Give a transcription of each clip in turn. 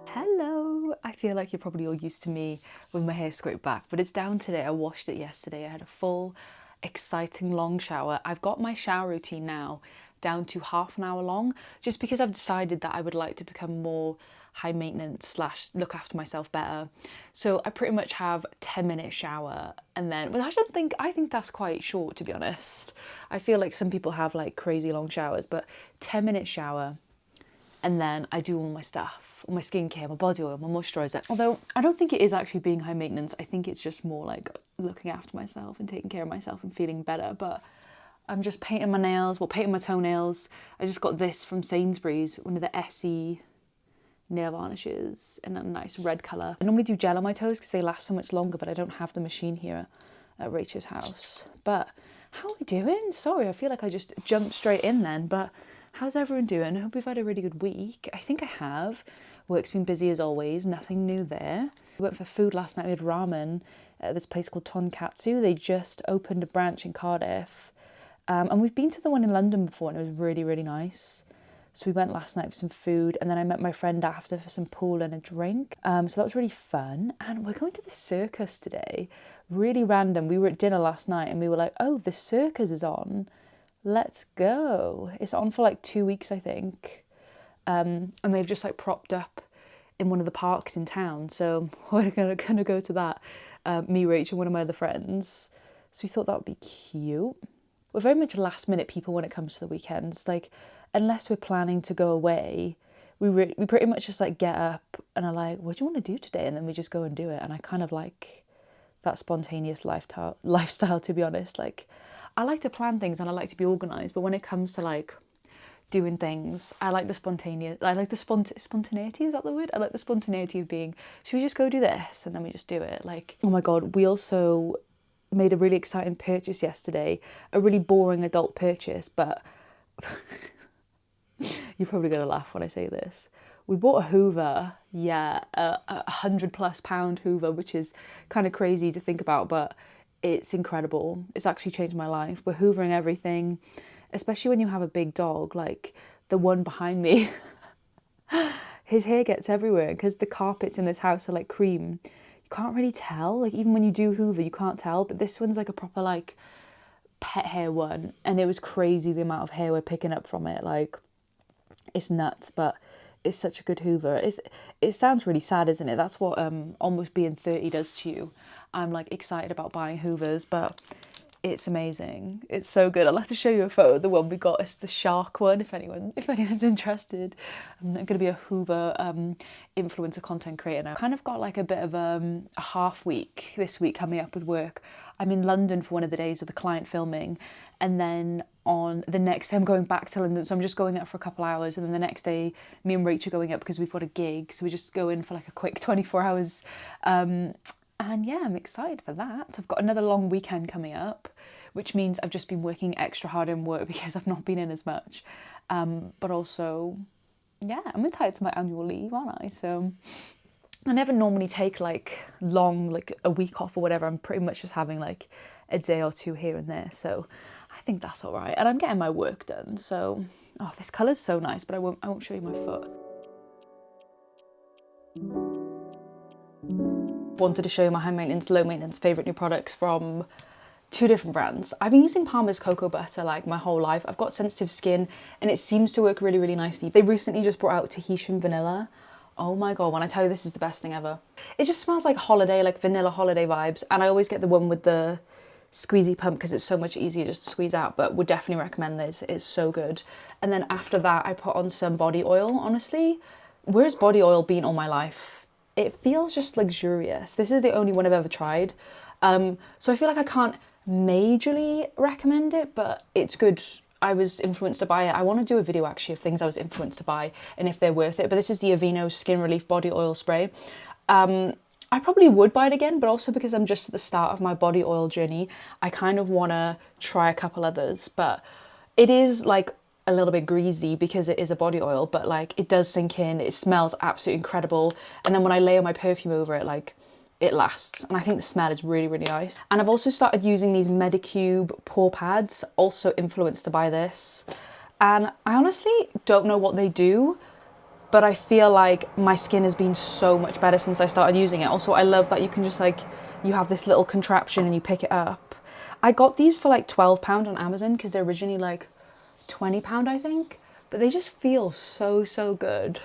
Hello! I feel like you're probably all used to me with my hair scraped back, but it's down today. I washed it yesterday. I had a full, exciting long shower. I've got my shower routine now down to half an hour long, just because I've decided that I would like to become more high maintenance slash look after myself better. So I pretty much have 10-minute shower and then, but I think that's quite short, to be honest. I feel like some people have like crazy long showers, but 10-minute shower, and then I do all my stuff, all my skincare, my body oil, my moisturiser. Although I don't think it is actually being high maintenance. I think it's just more like looking after myself and taking care of myself and feeling better. But I'm just painting my nails, painting my toenails. I just got this from Sainsbury's, one of the Essie nail varnishes in a nice red colour. I normally do gel on my toes because they last so much longer, but I don't have the machine here at Rachel's house. But how are we doing? Sorry, I feel like I just jumped straight in then, but how's everyone doing? I hope you've had a really good week. I think I have. Work's been busy as always, nothing new there. We went for food last night, we had ramen at this place called Tonkatsu. They just opened a branch in Cardiff. And we've been to the one in London before and it was really, really nice. So we went last night for some food and then I met my friend after for some pool and a drink. So that was really fun. And we're going to the circus today. Really random. We were at dinner last night and we were like, oh, the circus is on. Let's go. It's on for like 2 weeks, I think. And they've just like propped up in one of the parks in town. So we're gonna go to that. Me, Rachel, one of my other friends. So we thought that would be cute. We're very much last minute people when it comes to the weekends. Like, unless we're planning to go away, we pretty much just like get up and are like, what do you want to do today? And then we just go and do it. And I kind of like that spontaneous lifestyle, to be honest. Like, I like to plan things and I like to be organised, but when it comes to like doing things, I like the spontaneity, is that the word? I like the spontaneity of being, should we just go do this? And then we just do it. Like, oh my God, we also made a really exciting purchase yesterday, a really boring adult purchase, but you're probably going to laugh when I say this. We bought a Hoover, yeah, a £100+ Hoover, which is kind of crazy to think about, but it's incredible. It's actually changed my life. We're hoovering everything, especially when you have a big dog, like the one behind me. His hair gets everywhere because the carpets in this house are like cream. You can't really tell, like even when you do hoover, you can't tell, but this one's like a proper like pet hair one, and it was crazy the amount of hair we're picking up from it. Like, it's nuts, but it's such a good hoover. It sounds really sad, isn't it? That's what almost being 30 does to you. I'm like excited about buying hoovers, but it's amazing. It's so good. I'll have to show you a photo. The one we got is the shark one, if anyone's interested. I'm going to be a Hoover influencer content creator now. Kind of got like a bit of a half week this week coming up with work. I'm in London for one of the days of the client filming, and then on the next day I'm going back to London, so I'm just going up for a couple hours, and then the next day me and Rachel are going up because we've got a gig, so we just go in for like a quick 24 hours. And yeah, I'm excited for that. I've got another long weekend coming up, which means I've just been working extra hard in work because I've not been in as much. But also, yeah, I'm entitled to my annual leave, aren't I? So I never normally take like long, like a week off or whatever. I'm pretty much just having like a day or two here and there. So I think that's all right. And I'm getting my work done. So, oh, this colour's so nice, but I won't show you my foot. Wanted to show you my high maintenance, low maintenance favourite new products from 2 different brands. I've been using Palmer's cocoa butter like my whole life. I've got sensitive skin and it seems to work really, really nicely. They recently just brought out Tahitian vanilla. Oh my God, when I tell you this is the best thing ever. It just smells like holiday, like vanilla holiday vibes. And I always get the one with the squeezy pump because it's so much easier just to squeeze out, but would definitely recommend this. It's so good. And then after that, I put on some body oil. Honestly, where's body oil been all my life? It feels just luxurious. This is the only one I've ever tried. So I feel like I can't majorly recommend it, but it's good. I was influenced to buy it. I want to do a video actually of things I was influenced to buy and if they're worth it. But this is the Aveeno Skin Relief Body Oil Spray. I probably would buy it again, but also because I'm just at the start of my body oil journey, I kind of want to try a couple others. But it is like a little bit greasy because it is a body oil, but like it does sink in. It smells absolutely incredible. And then when I layer my perfume over it, like it lasts. And I think the smell is really, really nice. And I've also started using these Medicube pore pads, also influenced to buy this. And I honestly don't know what they do, but I feel like my skin has been so much better since I started using it. Also, I love that you can just like, you have this little contraption and you pick it up. I got these for like £12 on Amazon because they're originally like £20, I think, but they just feel so good.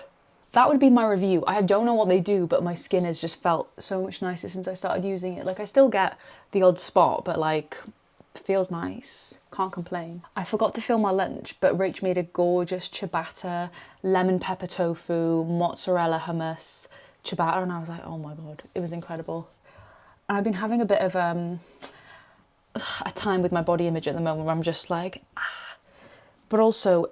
That would be my review. I don't know what they do, but my skin has just felt so much nicer since I started using it. Like, I still get the odd spot, but like, it feels nice. Can't complain. I forgot to film my lunch, but Rach made a gorgeous ciabatta, lemon pepper tofu, mozzarella hummus, ciabatta, and I was like, oh my God, it was incredible. And I've been having a bit of a time with my body image at the moment where I'm just like, but also,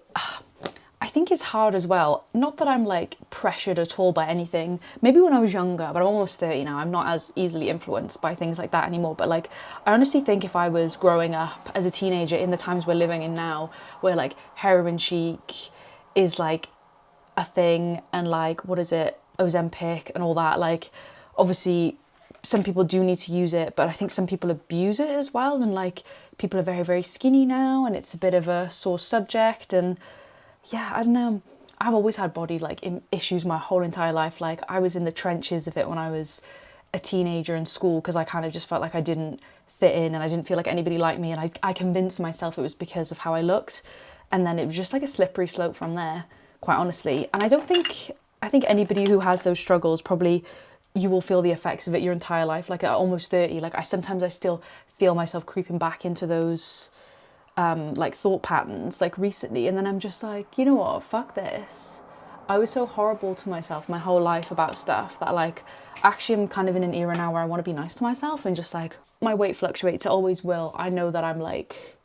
I think it's hard as well. Not that I'm like pressured at all by anything. Maybe when I was younger, but I'm almost 30 now. I'm not as easily influenced by things like that anymore. But like, I honestly think if I was growing up as a teenager in the times we're living in now, where like heroin chic is like a thing, and like, what is it, Ozempic and all that, like, obviously some people do need to use it, but I think some people abuse it as well. And like, people are very skinny now, and it's a bit of a sore subject. And yeah, I don't know. I've always had body like issues my whole entire life. Like, I was in the trenches of it when I was a teenager in school, because I kind of just felt like I didn't fit in and I didn't feel like anybody liked me. And I convinced myself it was because of how I looked. And then it was just like a slippery slope from there, quite honestly. And I think anybody who has those struggles, probably you will feel the effects of it your entire life. Like, at almost 30, like, I still feel myself creeping back into those like thought patterns like recently, and then I'm just like, you know what, fuck this. I was so horrible to myself my whole life about stuff that, like, actually I'm kind of in an era now where I want to be nice to myself, and just like, my weight fluctuates, it always will. I know that I'm like,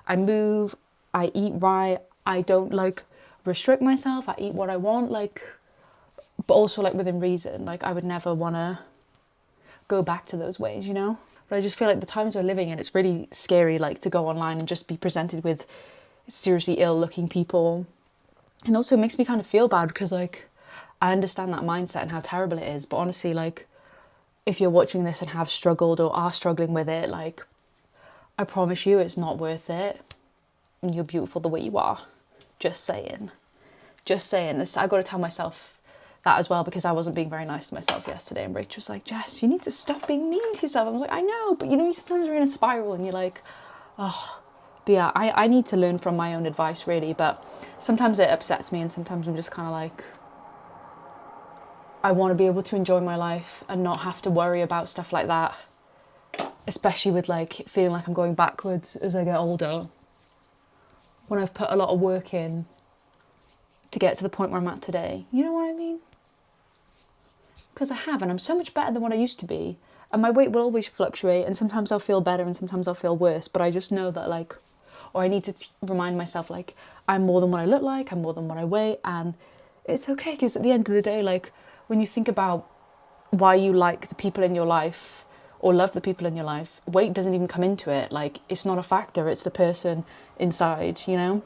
I move, I eat right, I don't like restrict myself, I eat what I want, like, but also like within reason. Like, I would never want to go back to those ways, you know? But I just feel like the times we're living in, it's really scary, like, to go online and just be presented with seriously ill looking people. And also it makes me kind of feel bad, because like, I understand that mindset and how terrible it is, but honestly, like, if you're watching this and have struggled or are struggling with it, like, I promise you it's not worth it, and you're beautiful the way you are. Just saying. I got to tell myself that as well, because I wasn't being very nice to myself yesterday, and Rach was like, Jess, you need to stop being mean to yourself. I was like, I know, but you know, sometimes you're in a spiral and you're like, oh. But yeah, I need to learn from my own advice, really, but sometimes it upsets me, and sometimes I'm just kind of like, I want to be able to enjoy my life and not have to worry about stuff like that, especially with like feeling like I'm going backwards as I get older, when I've put a lot of work in to get to the point where I'm at today. You know what I mean? Because I have, and I'm so much better than what I used to be. And my weight will always fluctuate, and sometimes I'll feel better and sometimes I'll feel worse, but I just know that, like, or I need to remind myself, like, I'm more than what I look like, I'm more than what I weigh, and it's okay, because at the end of the day, like, when you think about why you like the people in your life or love the people in your life, weight doesn't even come into it. Like, it's not a factor, it's the person inside, you know?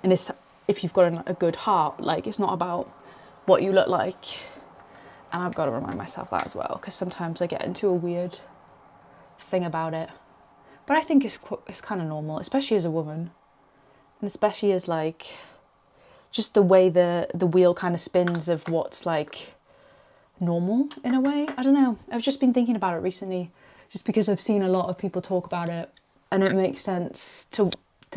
And it's, if you've got a good heart, like, it's not about what you look like. And I've got to remind myself that as well, because sometimes I get into a weird thing about it. But I think it's kind of normal, especially as a woman. And especially as, like, just the way the wheel kind of spins of what's, like, normal in a way. I don't know. I've just been thinking about it recently, just because I've seen a lot of people talk about it, and it makes sense to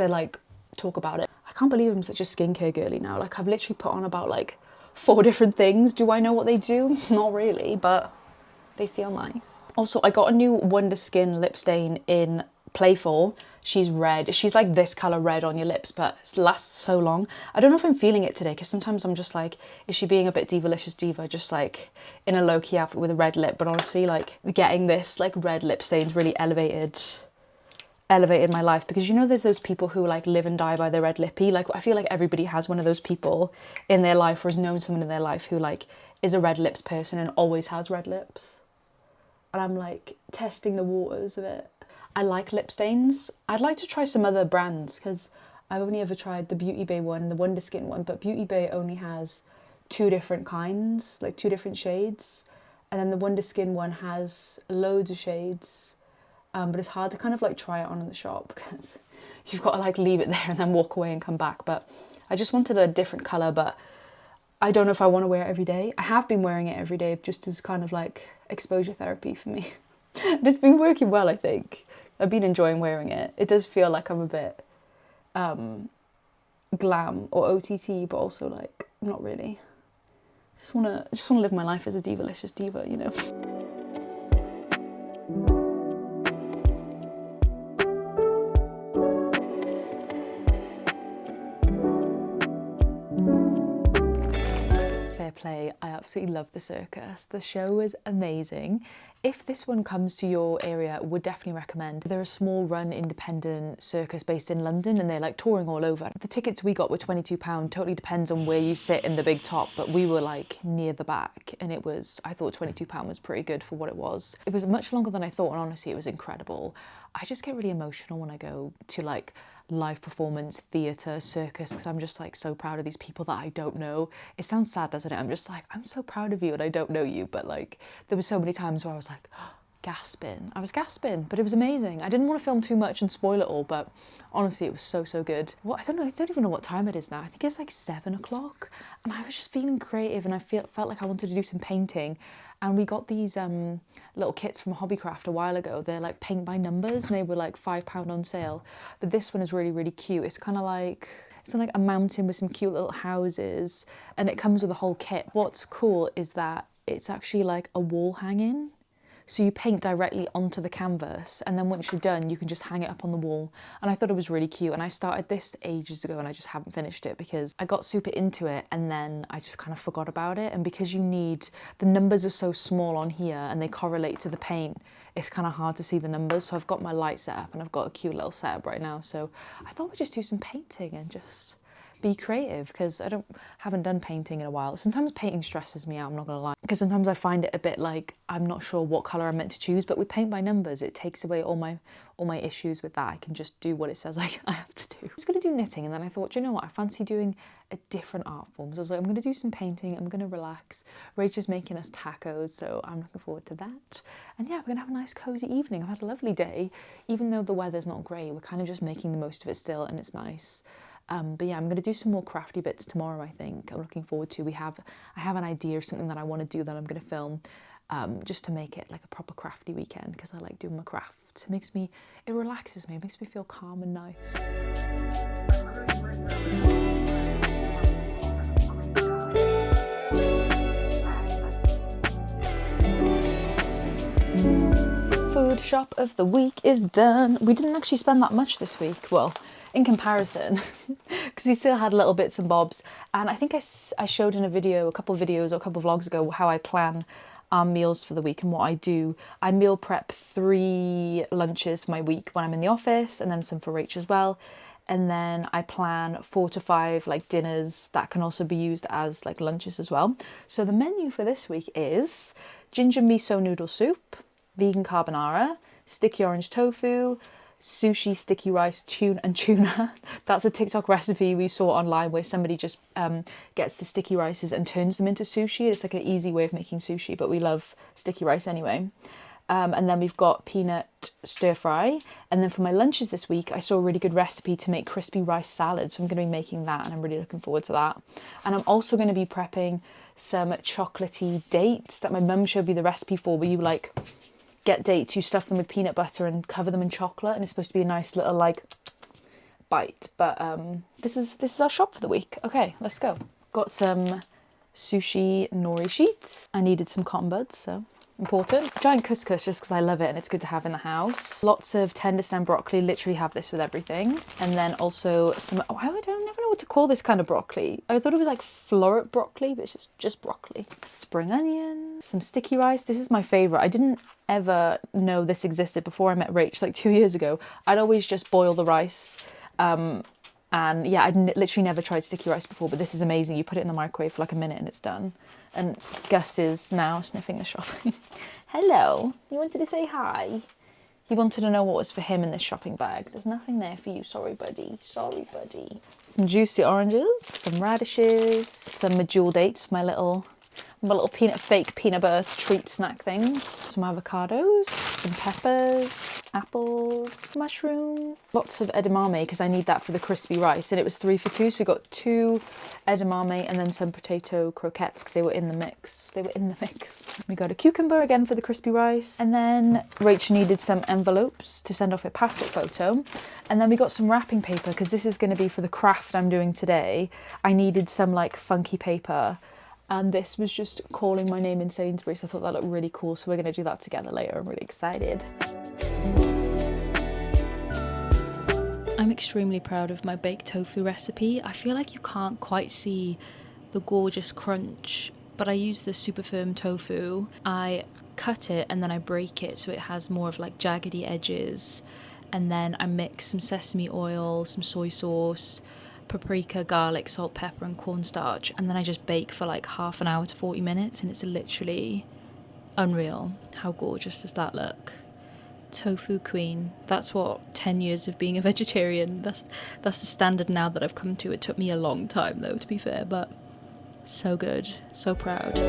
like, talk about it. I can't believe I'm such a skincare girly now. Like, I've literally put on about, like, 4 different things. Do I know what they do? Not really, but they feel nice. Also, I got a new Wonder Skin lip stain in Playful. She's red. She's like this colour red on your lips, but it lasts so long. I don't know if I'm feeling it today, because sometimes I'm just like, is she being a bit divalicious diva, just like in a low-key outfit with a red lip? But honestly, like, getting this like red lip stain's really elevated my life, because, you know, there's those people who like live and die by their red lippy. Like, I feel like everybody has one of those people in their life, or has known someone in their life who like is a red lips person and always has red lips. And I'm like testing the waters of it. I like lip stains. I'd like to try some other brands, because I've only ever tried the Beauty Bay one, the Wonder Skin one, but Beauty Bay only has 2 different kinds, like 2 different shades. And then the Wonder Skin one has loads of shades. But it's hard to kind of like try it on in the shop, because you've got to like leave it there and then walk away and come back. But I just wanted a different colour, but I don't know if I want to wear it every day. I have been wearing it every day just as kind of like exposure therapy for me. It's been working well, I think. I've been enjoying wearing it. It does feel like I'm a bit glam or OTT, but also like not really. I just wanna live my life as a divalicious diva, you know. Fair play, I absolutely love the circus. The show was amazing. If this one comes to your area, would definitely recommend. They're a small run independent circus based in London and they're like touring all over. The tickets we got were £22, totally depends on where you sit in the big top, but we were like near the back and it was, I thought £22 was pretty good for what it was. It was much longer than I thought and honestly it was incredible. I just get really emotional when I go to like live performance, theatre, circus, because I'm just like so proud of these people that I don't know. It sounds sad, doesn't it? I'm just like, I'm so proud of you and I don't know you, but like there were so many times where I was like gasping. I was gasping, but it was amazing. I didn't want to film too much and spoil it all, but honestly it was so good. Well, I don't even know what time it is now. I think it's like 7 o'clock and I was just feeling creative and I felt like I wanted to do some painting. And we got these little kits from Hobbycraft a while ago. They're like paint by numbers and they were like £5 on sale. But this one is really cute. It's kind of like, it's like a mountain with some cute little houses and it comes with a whole kit. What's cool is that it's actually like a wall hanging. So you paint directly onto the canvas and then once you're done, you can just hang it up on the wall. And I thought it was really cute. And I started this ages ago and I just haven't finished it because I got super into it and then I just kind of forgot about it. And because the numbers are so small on here and they correlate to the paint, it's kind of hard to see the numbers. So I've got my light set up and I've got a cute little setup right now. So I thought we'd just do some painting and just be creative because I haven't done painting in a while. Sometimes painting stresses me out, I'm not gonna lie, because sometimes I find it a bit like I'm not sure what colour I'm meant to choose, but with paint by numbers it takes away all my issues with that. I can just do what it says I have to do. I was gonna do knitting and then I thought, you know what, I fancy doing a different art form. So I was like, I'm gonna do some painting, I'm gonna relax. Rachel's making us tacos, so I'm looking forward to that. And yeah, we're gonna have a nice cozy evening. I've had a lovely day. Even though the weather's not great, we're kind of just making the most of it still and it's nice. But yeah, I'm going to do some more crafty bits tomorrow, I think. I'm looking forward to. I have an idea of something that I want to do that I'm going to film just to make it like a proper crafty weekend because I like doing my crafts. It relaxes me, it makes me feel calm and nice. Food shop of the week is done. We didn't actually spend that much this week. Well, in comparison, because we still had little bits and bobs. And I think I showed in a couple of videos or a couple of vlogs ago how I plan our meals for the week and what I do. I meal prep 3 lunches for my week when I'm in the office and then some for Rach as well. And then I plan 4 to 5 like dinners that can also be used as like lunches as well. So the menu for this week is ginger miso noodle soup, vegan carbonara, sticky orange tofu, sushi, sticky rice, tuna. That's a TikTok recipe we saw online where somebody just gets the sticky rices and turns them into sushi. It's like an easy way of making sushi, but we love sticky rice anyway. And then we've got peanut stir fry. And then for my lunches this week, I saw a really good recipe to make crispy rice salad. So I'm going to be making that and I'm really looking forward to that. And I'm also going to be prepping some chocolatey dates that my mum showed me the recipe for, where you like get dates, you stuff them with peanut butter and cover them in chocolate, and it's supposed to be a nice little like bite. But this is our shop for the week. Okay, let's go. Got some sushi nori sheets. I needed some cotton buds, so important. Giant couscous just because I love it and it's good to have in the house. Lots of tender stem broccoli, literally have this with everything. And then also some, I don't never know what to call this kind of broccoli. I thought it was like floret broccoli, but it's just broccoli. Spring onions, some sticky rice. This is my favourite. I didn't ever know this existed before I met Rach like 2 years ago. I'd always just boil the rice. And yeah, I'd literally never tried sticky rice before, but this is amazing. You put it in the microwave for like a minute and it's done. And Gus is now sniffing the shopping. Hello, you wanted to say hi? He wanted to know what was for him in this shopping bag. There's nothing there for you, sorry buddy, sorry buddy. Some juicy oranges, some radishes, some medjool dates, my little fake peanut butter treat snack things. Some avocados, some peppers, apples, mushrooms, lots of edamame because I need that for the crispy rice, and it was 3 for 2, so we got 2 edamame and then some potato croquettes because they were in the mix. We got a cucumber again for the crispy rice, and then Rach needed some envelopes to send off her passport photo, and then we got some wrapping paper because this is going to be for the craft I'm doing today. I needed some like funky paper, and this was just calling my name in Sainsbury's. I thought that looked really cool, so we're going to do that together later. I'm really excited. I'm extremely proud of my baked tofu recipe. I feel like you can't quite see the gorgeous crunch, but I use the super firm tofu. I cut it and then I break it so it has more of like jaggedy edges, and then I mix some sesame oil, some soy sauce, paprika, garlic, salt, pepper and cornstarch, and then I just bake for like half an hour to 40 minutes, and it's literally unreal. How gorgeous does that look? Tofu queen. That's what 10 years of being a vegetarian, that's the standard now that I've come to. It took me a long time though, to be fair, but so good, so proud.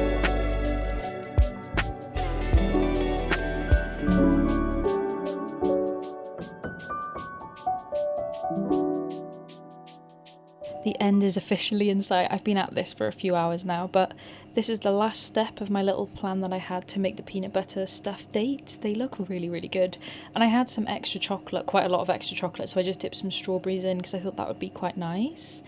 The end is officially in sight. I've been at this for a few hours now, but this is the last step of my little plan that I had to make the peanut butter stuffed dates. They look really, really good. And I had some extra chocolate, quite a lot of extra chocolate, so I just dipped some strawberries in because I thought that would be quite nice.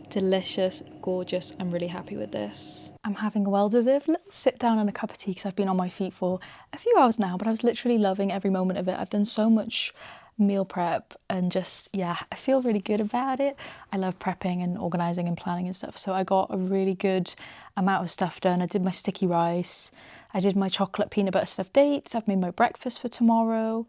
Delicious, gorgeous. I'm really happy with this. I'm having a well-deserved little sit down and a cup of tea because I've been on my feet for a few hours now, but I was literally loving every moment of it. I've done so much meal prep and just, yeah, I feel really good about it. I love prepping and organising and planning and stuff, so I got a really good amount of stuff done. I did my sticky rice, I did my chocolate peanut butter stuffed dates, I've made my breakfast for tomorrow,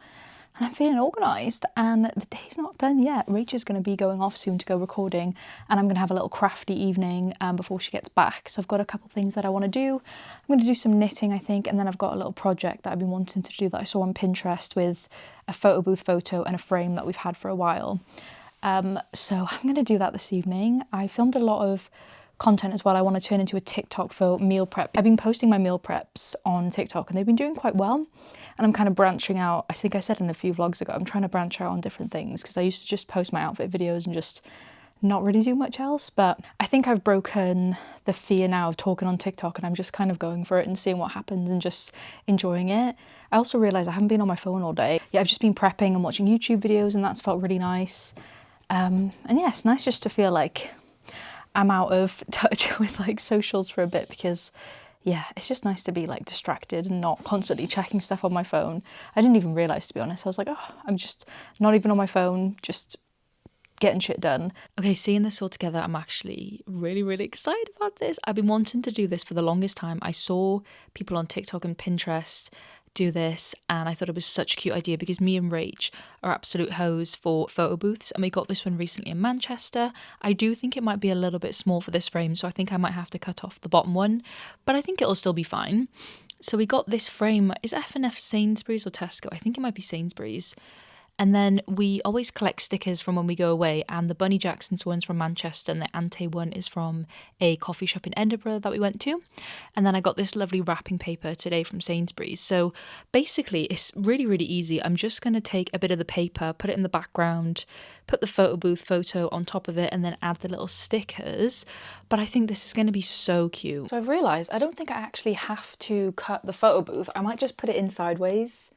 and I'm feeling organised. And the day's not done yet. Rach is going to be going off soon to go recording, and I'm going to have a little crafty evening before she gets back. So I've got a couple things that I want to do. I'm going to do some knitting, I think, and then I've got a little project that I've been wanting to do that I saw on Pinterest with a photo booth photo and a frame that we've had for a while. So I'm going to do that this evening. I filmed a lot of content as well. I want to turn into a TikTok for meal prep. I've been posting my meal preps on TikTok and they've been doing quite well. And I'm kind of branching out. I think I said in a few vlogs ago, I'm trying to branch out on different things because I used to just post my outfit videos and just not really do much else. But I think I've broken the fear now of talking on TikTok, and I'm just kind of going for it and seeing what happens and just enjoying it. I also realised I haven't been on my phone all day. Yeah, I've just been prepping and watching YouTube videos, and that's felt really nice. And yeah, it's nice just to feel like I'm out of touch with like socials for a bit, because yeah, it's just nice to be like distracted and not constantly checking stuff on my phone. I didn't even realise, to be honest. I was like, oh, I'm just not even on my phone, just getting shit done. Okay, seeing this all together, I'm actually really, really excited about this. I've been wanting to do this for the longest time. I saw people on TikTok and Pinterest do this, and I thought it was such a cute idea because me and Rach are absolute hoes for photo booths, and we got this one recently in Manchester. I do think it might be a little bit small for this frame, so I think I might have to cut off the bottom one, but I think it'll still be fine. So we got this frame. Is F&F Sainsbury's or Tesco? I think it might be Sainsbury's. And then we always collect stickers from when we go away, and the Bunny Jackson's one's from Manchester and the Ante one is from a coffee shop in Edinburgh that we went to. And then I got this lovely wrapping paper today from Sainsbury's. So basically it's really, really easy. I'm just going to take a bit of the paper, put it in the background, put the photo booth photo on top of it, and then add the little stickers. But I think this is going to be so cute. So I've realised I don't think I actually have to cut the photo booth. I might just put it in sideways.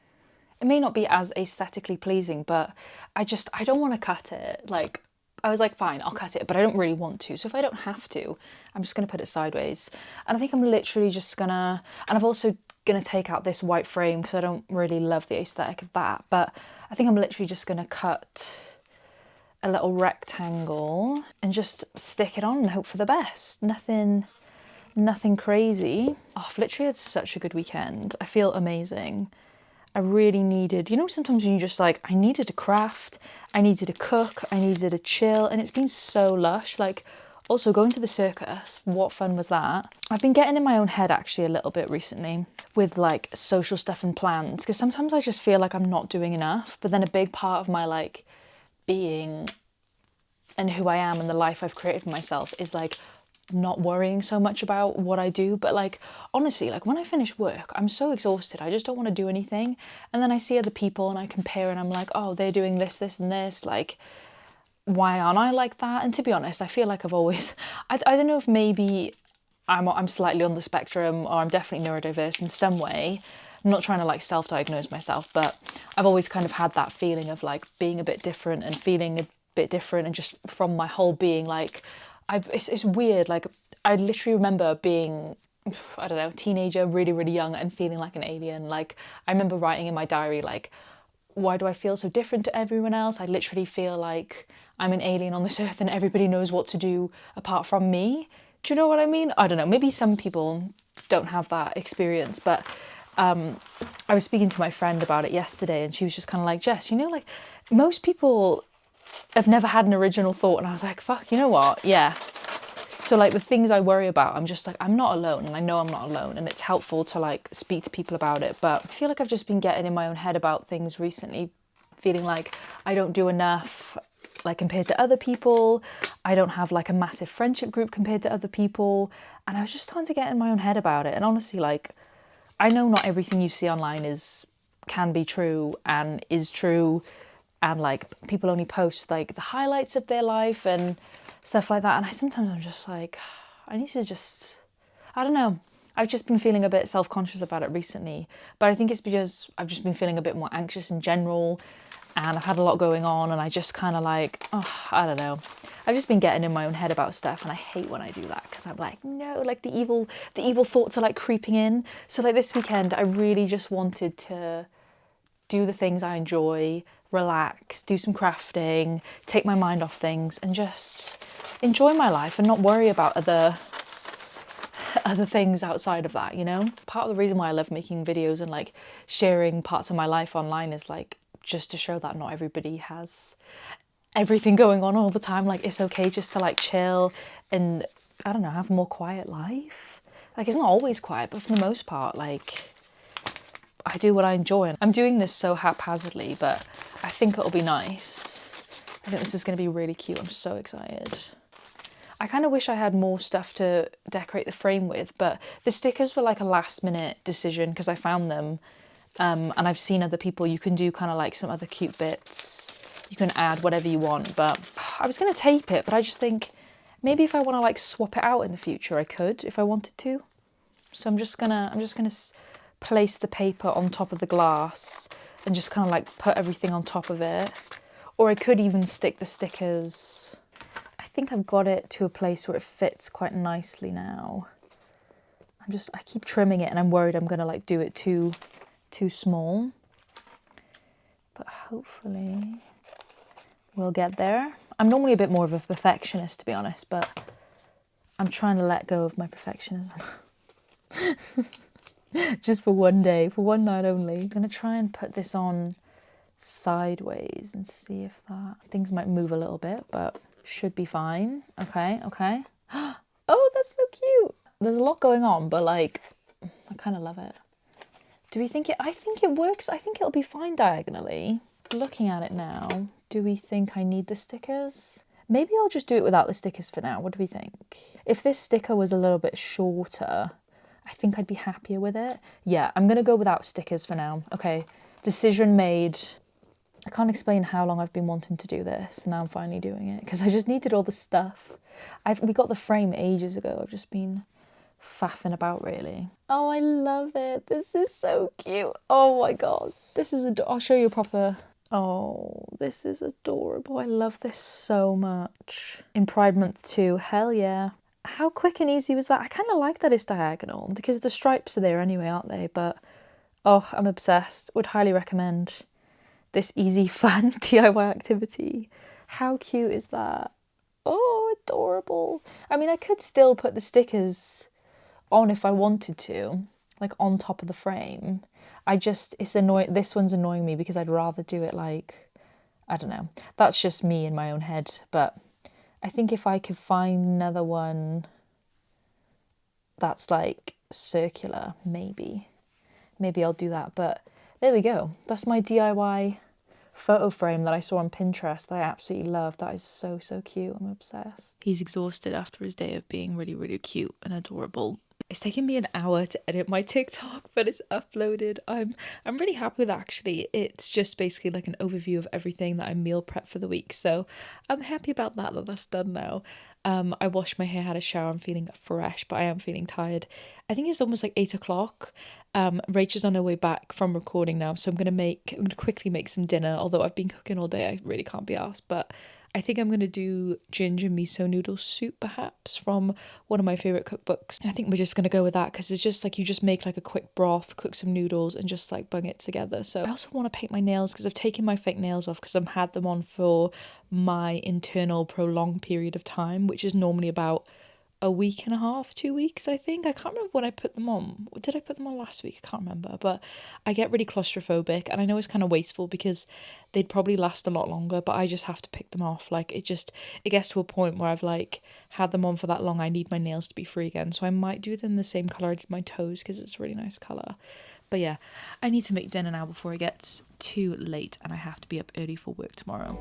It may not be as aesthetically pleasing, but I don't want to cut it. Like, I was like, fine, I'll cut it, but I don't really want to. So if I don't have to, I'm just going to put it sideways. And I think I'm literally just gonna, and I'm also going to take out this white frame because I don't really love the aesthetic of that. But I think I'm literally just going to cut a little rectangle and just stick it on and hope for the best. Nothing crazy. Oh, I've literally had such a good weekend. I feel amazing. I really needed, you know, sometimes when you just like, I needed to craft, I needed to cook, I needed to chill, and it's been so lush. Like, also going to the circus, what fun was that? I've been getting in my own head actually a little bit recently with like social stuff and plans, because sometimes I just feel like I'm not doing enough, but then a big part of my like being and who I am and the life I've created for myself is like not worrying so much about what I do. But like, honestly, like when I finish work, I'm so exhausted. I just don't want to do anything. And then I see other people and I compare and I'm like, oh, they're doing this, this and this. Like, why aren't I like that? And to be honest, I feel like I've always, I don't know if maybe I'm slightly on the spectrum, or I'm definitely neurodiverse in some way. I'm not trying to like self-diagnose myself, but I've always kind of had that feeling of like being a bit different and feeling a bit different, and just from my whole being, like it's weird. Like I literally remember being, I don't know, teenager, really, really young, and feeling like an alien. Like I remember writing in my diary, like, why do I feel so different to everyone else? I literally feel like I'm an alien on this earth and everybody knows what to do apart from me. Do you know what I mean? I don't know, maybe some people don't have that experience, but I was speaking to my friend about it yesterday and she was just kind of like, Jess, you know, like most people have never had an original thought. And I was like, fuck, you know what? Yeah. So like the things I worry about, I'm just like, I'm not alone, and I know I'm not alone, and it's helpful to like speak to people about it. But I feel like I've just been getting in my own head about things recently, feeling like I don't do enough, like compared to other people. I don't have like a massive friendship group compared to other people. And I was just starting to get in my own head about it. And honestly, like, I know not everything you see online can be true and is true. And like people only post like the highlights of their life and stuff like that. And sometimes I'm just like, I need to just, I don't know. I've just been feeling a bit self-conscious about it recently. But I think it's because I've just been feeling a bit more anxious in general. And I've had a lot going on, and I just kind of like, oh, I don't know. I've just been getting in my own head about stuff, and I hate when I do that, because I'm like, no, like the evil thoughts are like creeping in. So like this weekend, I really just wanted to do the things I enjoy, relax, do some crafting, take my mind off things, and just enjoy my life and not worry about other things outside of that, you know? Part of the reason why I love making videos and like sharing parts of my life online is like just to show that not everybody has everything going on all the time. Like it's okay just to like chill and, I don't know, have a more quiet life. Like it's not always quiet, but for the most part, like I do what I enjoy. And I'm doing this so haphazardly, but I think it'll be nice. I think this is going to be really cute. I'm so excited. I kind of wish I had more stuff to decorate the frame with, but the stickers were like a last minute decision because I found them. And I've seen other people, you can do kind of like some other cute bits. You can add whatever you want, but I was going to tape it, but I just think maybe if I want to like swap it out in the future, I could if I wanted to. So I'm just gonna place the paper on top of the glass and just kind of like put everything on top of it. Or I could even stick the stickers. I think I've got it to a place where it fits quite nicely now. I keep trimming it and I'm worried I'm gonna like do it too small. But hopefully we'll get there. I'm normally a bit more of a perfectionist, to be honest, but I'm trying to let go of my perfectionism. Just for one day, for one night only. I'm gonna try and put this on sideways and see if things might move a little bit, but should be fine. Okay. Oh, that's so cute. There's a lot going on, but like, I kind of love it. Do we think I think it works. I think it'll be fine diagonally. Looking at it now, do we think I need the stickers? Maybe I'll just do it without the stickers for now. What do we think? If this sticker was a little bit shorter, I think I'd be happier with it. Yeah, I'm going to go without stickers for now. Okay, decision made. I can't explain how long I've been wanting to do this, and now I'm finally doing it, because I just needed all the stuff. We got the frame ages ago. I've just been faffing about, really. Oh, I love it. This is so cute. Oh my god. This is I'll show you a proper... Oh, this is adorable. I love this so much. In Pride Month 2, hell yeah. How quick and easy was that? I kind of like that it's diagonal, because the stripes are there anyway, aren't they? But, oh, I'm obsessed. Would highly recommend this easy, fun DIY activity. How cute is that? Oh, adorable. I mean, I could still put the stickers on if I wanted to, like on top of the frame. It's annoying. This one's annoying me because I'd rather do it like, I don't know. That's just me in my own head. But I think if I could find another one that's like circular, maybe I'll do that. But there we go. That's my DIY photo frame that I saw on Pinterest that I absolutely love. That is so, so cute. I'm obsessed. He's exhausted after his day of being really, really cute and adorable. It's taken me an hour to edit my TikTok, but it's uploaded. I'm really happy with it, actually. It's just basically like an overview of everything that I meal prep for the week. So I'm happy about that that's done now. I washed my hair, had a shower, I'm feeling fresh, but I am feeling tired. I think it's almost like 8 o'clock. Rachel's on her way back from recording now, so I'm gonna quickly make some dinner, although I've been cooking all day, I really can't be arsed, but I think I'm going to do ginger miso noodle soup, perhaps, from one of my favourite cookbooks. I think we're just going to go with that because it's just like you just make like a quick broth, cook some noodles and just like bung it together. So I also want to paint my nails because I've taken my fake nails off because I've had them on for my internal prolonged period of time, which is normally about a week and a half, 2 weeks, I think. I can't remember when I put them on. Did I put them on last week? I can't remember. But I get really claustrophobic and I know it's kind of wasteful because they'd probably last a lot longer, but I just have to pick them off. Like it gets to a point where I've like had them on for that long. I need my nails to be free again. So I might do them the same colour I did my toes because it's a really nice colour. But yeah, I need to make dinner now before it gets too late and I have to be up early for work tomorrow.